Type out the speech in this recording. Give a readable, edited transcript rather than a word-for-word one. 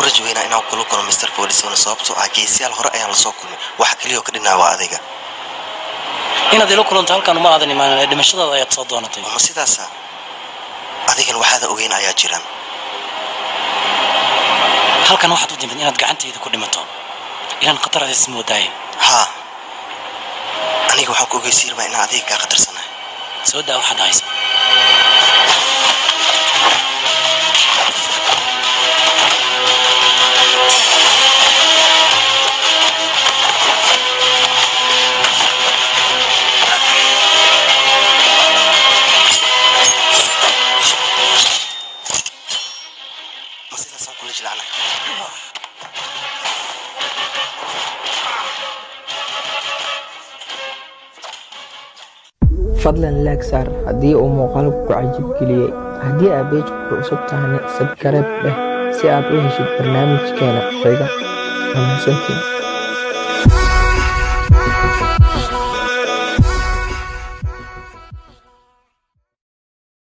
ku rajweynaa inaan kula kulmo Mr. Policeona sababtoo ah geesiyaal hore ayaan la soo kulmay waxa kaliya ka dhinaa waa adiga inaad ila kulanto halkan uma aadan imaan dhimashadaada ayaad soo doonatay ma sidaas adigan waxaad ogeyn ayaa jiraan halkan waxaad u timid inaad gacanteeda ku dhimato ilaan khatar aad ismoodaay ha aniga waxaan ku ogeysiirmaa inaan adiga ka khatarsanahay soo daa waxaad hayso fadlan like saar haddii uu muuqaalku ku cajib geliyay haddii aad page ku cusub tahayna subscribe dheh si aad u heshid barnaamijkeena xiga. Wanaagsantiin.